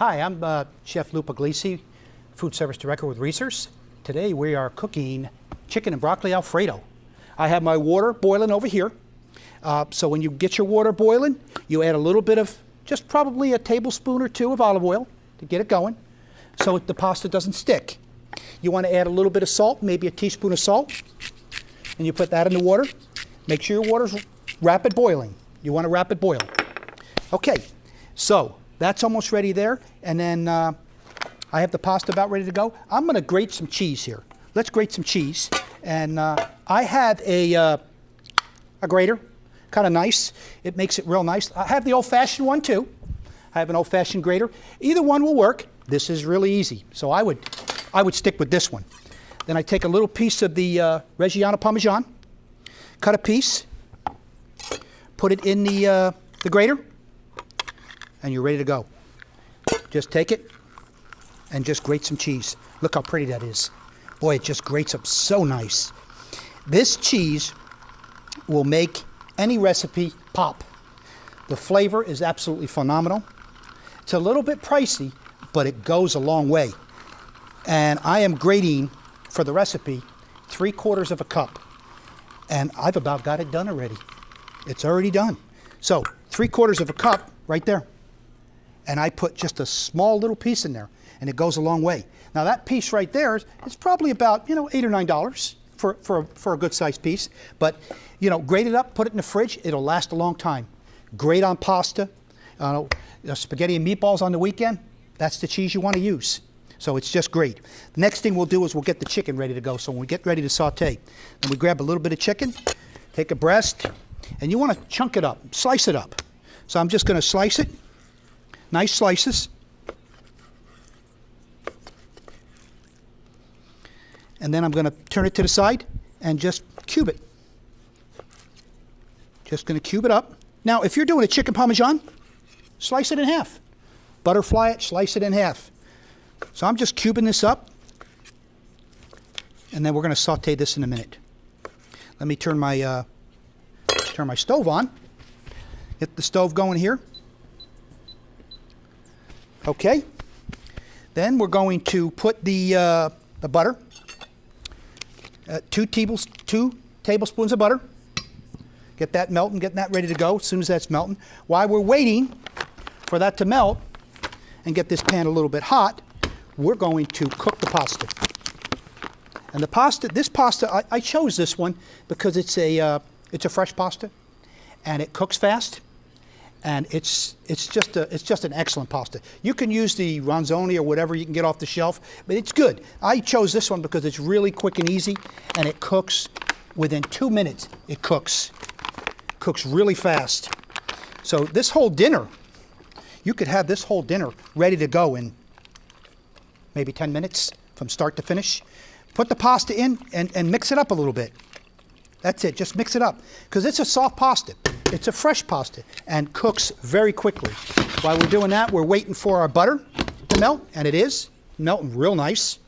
Hi, I'm Chef Lou Puglisi, Food Service Director with Reasor. Today we are cooking chicken and broccoli Alfredo. I have my water boiling over here. So when you get your water boiling, you add a little bit of, just probably a tablespoon or two of olive oil to get it going so the pasta doesn't stick. You want to add a little bit of salt, maybe a teaspoon of salt, and you put that in the water. Make sure your water's rapid boiling. You want a rapid boil. Okay, so that's almost ready there, and then I have the pasta about ready to go. I'm going to grate some cheese here. Let's grate some cheese, and I have a grater, kind of nice. It makes it real nice. I have the old-fashioned one too. I have an old-fashioned grater. Either one will work. This is really easy, so I would stick with this one. Then I take a little piece of the Reggiano Parmesan, cut a piece, put it in the grater, and you're ready to go. Just take it and just grate some cheese. Look how pretty that is. Boy, it just grates up so nice. This cheese will make any recipe pop. The flavor is absolutely phenomenal. It's a little bit pricey, but it goes a long way. And I am grating for the recipe 3/4 of a cup. And I've about got it done already. It's already done. So 3/4 of a cup right there. And I put just a small little piece in there, and it goes a long way. Now that piece right there is probably about, $8 or $9 for a good sized piece. But, grate it up, put it in the fridge. It'll last a long time. Great on pasta, spaghetti and meatballs on the weekend. That's the cheese you want to use. So it's just great. The next thing we'll do is we'll get the chicken ready to go. So when we get ready to saute, then we grab a little bit of chicken, take a breast, and you want to chunk it up, slice it up. So I'm just going to slice it. Nice slices. And then I'm going to turn it to the side and just cube it. Just going to cube it up. Now, if you're doing a chicken Parmesan, slice it in half. Butterfly it, slice it in half. So I'm just cubing this up. And then we're going to saute this in a minute. Let me turn my stove on. Get the stove going here. Okay, then we're going to put the butter, 2 tablespoons of butter. Get that melting, get that ready to go as soon as that's melting. While we're waiting for that to melt and get this pan a little bit hot, we're going to cook the pasta. And this pasta, I chose this one because it's a fresh pasta, and it cooks fast. And it's just an excellent pasta. You can use the ronzoni or whatever you can get off the shelf, but it's good. I chose this one because it's really quick and easy, and it cooks within 2 minutes. It cooks really fast. So this whole dinner, you could have this whole dinner ready to go in maybe 10 minutes from start to finish. Put the pasta in and mix it up a little bit. That's it, just mix it up. Because it's a soft pasta. It's a fresh pasta and cooks very quickly. While we're doing that, we're waiting for our butter to melt, and it is melting real nice.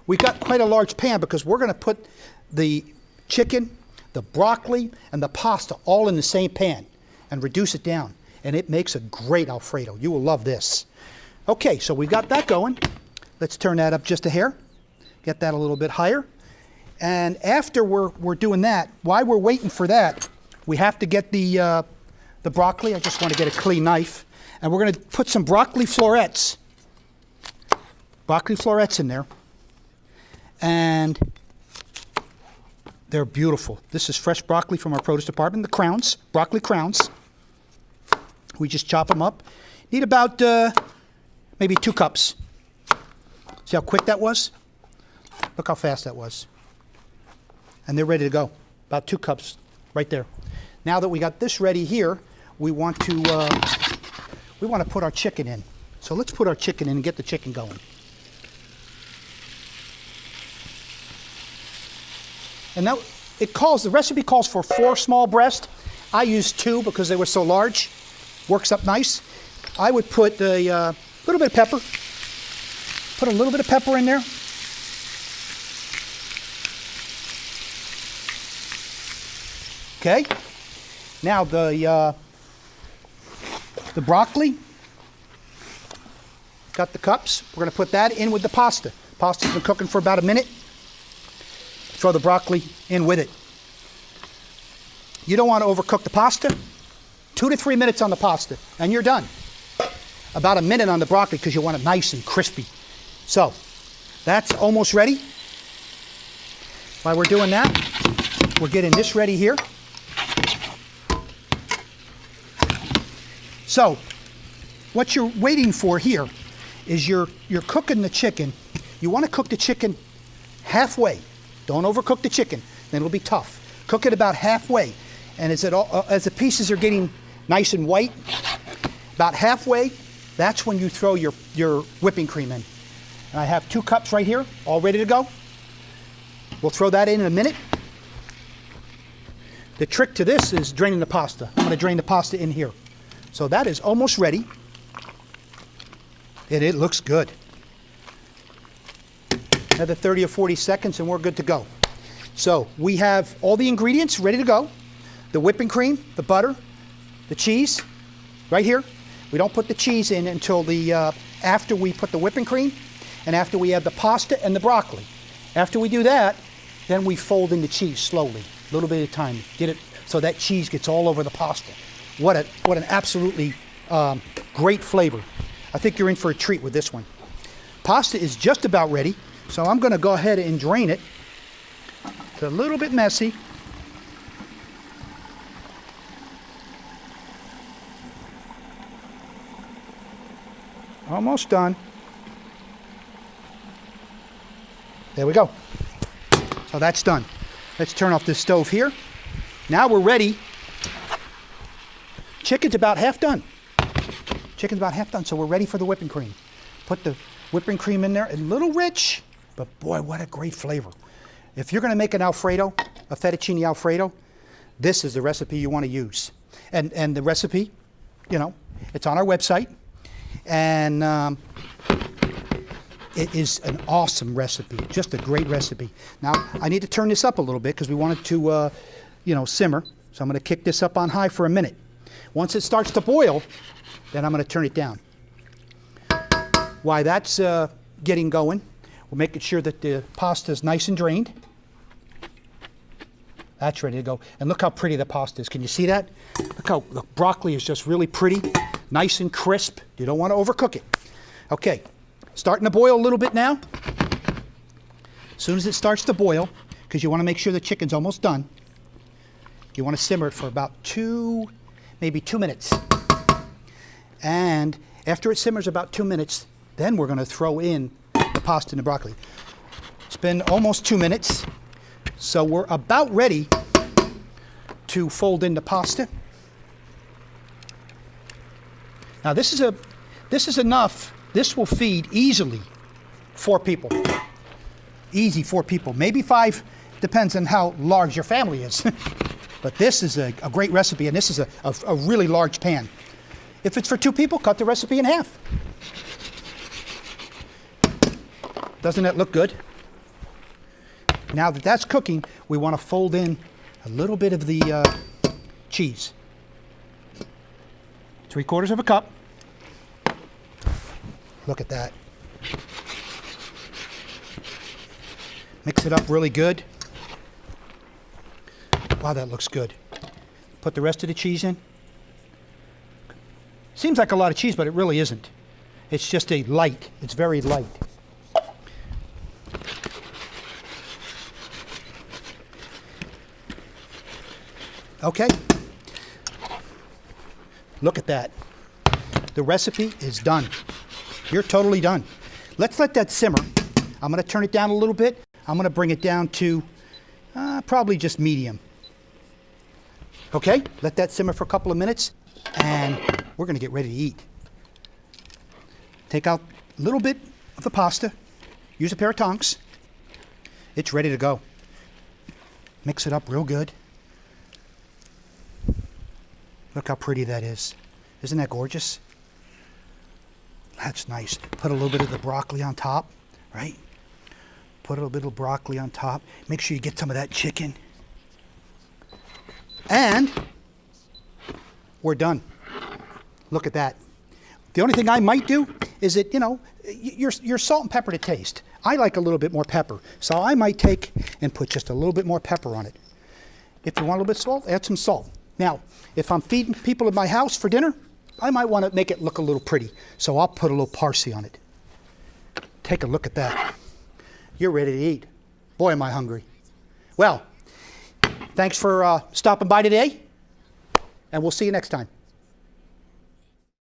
We've got quite a large pan because we're going to put the chicken, the broccoli, and the pasta all in the same pan and reduce it down. And it makes a great Alfredo. You will love this. Okay, so we've got that going. Let's turn that up just a hair. Get that a little bit higher. And after we're doing that, while we're waiting for that, we have to get the broccoli. I just want to get a clean knife. And we're going to put some broccoli florets. Broccoli florets in there. And they're beautiful. This is fresh broccoli from our produce department. The crowns, broccoli crowns. We just chop them up. Need about maybe 2 cups. See how quick that was? Look how fast that was. And they're ready to go. About 2 cups right there. Now that we got this ready here, we want to put our chicken in. So let's put our chicken in and get the chicken going. And now the recipe calls for 4 small breasts. I used 2 because they were so large. Works up nice. I would put a little bit of pepper. Put a little bit of pepper in there. Okay. Now the broccoli, got the cups. We're going to put that in with the pasta. Pasta's been cooking for about a minute. Throw the broccoli in with it. You don't want to overcook the pasta. 2 to 3 minutes on the pasta, and you're done. About a minute on the broccoli because you want it nice and crispy. So, that's almost ready. While we're doing that, we're getting this ready here. So, what you're waiting for here is you're cooking the chicken. You want to cook the chicken halfway. Don't overcook the chicken, then it'll be tough. Cook it about halfway. And as the pieces are getting nice and white, about halfway, that's when you throw your whipping cream in. And I have 2 cups right here, all ready to go. We'll throw that in a minute. The trick to this is draining the pasta. I'm going to drain the pasta in here. So that is almost ready. And it looks good. Another 30 or 40 seconds and we're good to go. So we have all the ingredients ready to go. The whipping cream, the butter, the cheese, right here. We don't put the cheese in until after we put the whipping cream and after we add the pasta and the broccoli. After we do that, then we fold in the cheese slowly, a little bit at a time. Get it so that cheese gets all over the pasta. What an absolutely great flavor. I think you're in for a treat with this one. Pasta is just about ready, so I'm going to go ahead and drain it. It's a little bit messy. Almost done. There we go. So that's done. Let's turn off this stove here. Now we're ready. Chicken's about half done. Chicken's about half done, so we're ready for the whipping cream. Put the whipping cream in there, a little rich, but boy, what a great flavor. If you're going to make an Alfredo, a fettuccine Alfredo, this is the recipe you want to use. And the recipe, you know, it's on our website. And it is an awesome recipe, just a great recipe. Now, I need to turn this up a little bit because we want it to, simmer. So I'm going to kick this up on high for a minute. Once it starts to boil, then I'm going to turn it down. While that's getting going, we're making sure that the pasta is nice and drained. That's ready to go. And look how pretty the pasta is. Can you see that? Look how the broccoli is just really pretty, nice and crisp. You don't want to overcook it. Okay, starting to boil a little bit now. As soon as it starts to boil, because you want to make sure the chicken's almost done, you want to simmer it for about maybe 2 minutes. And after it simmers about 2 minutes, then we're going to throw in the pasta and the broccoli. It's been almost 2 minutes, so we're about ready to fold in the pasta. Now this is enough. This will feed easily 4 people. Easy 4 people, maybe 5, depends on how large your family is. But this is a great recipe, and this is a really large pan. If it's for 2 people, cut the recipe in half. Doesn't that look good? Now that that's cooking, we want to fold in a little bit of the cheese. 3/4 of a cup. Look at that. Mix it up really good. Wow, that looks good. Put the rest of the cheese in. Seems like a lot of cheese, but it really isn't. It's just it's very light. Okay. Look at that. The recipe is done. You're totally done. Let's let that simmer. I'm going to turn it down a little bit. I'm going to bring it down to probably just medium. Okay, let that simmer for a couple of minutes, and we're going to get ready to eat. Take out a little bit of the pasta. Use a pair of tongs. It's ready to go. Mix it up real good. Look how pretty that is. Isn't that gorgeous? That's nice. Put a little bit of the broccoli on top, right? Put a little bit of broccoli on top. Make sure you get some of that chicken. And we're done. Look at that. The only thing I might do is that, you know, your salt and pepper to taste. I like a little bit more pepper, so I might take and put just a little bit more pepper on it. If you want a little bit of salt, add some salt. Now, if I'm feeding people at my house for dinner, I might want to make it look a little pretty, so I'll put a little parsley on it. Take a look at that. You're ready to eat. Boy, am I hungry. Well, thanks for stopping by today, and we'll see you next time.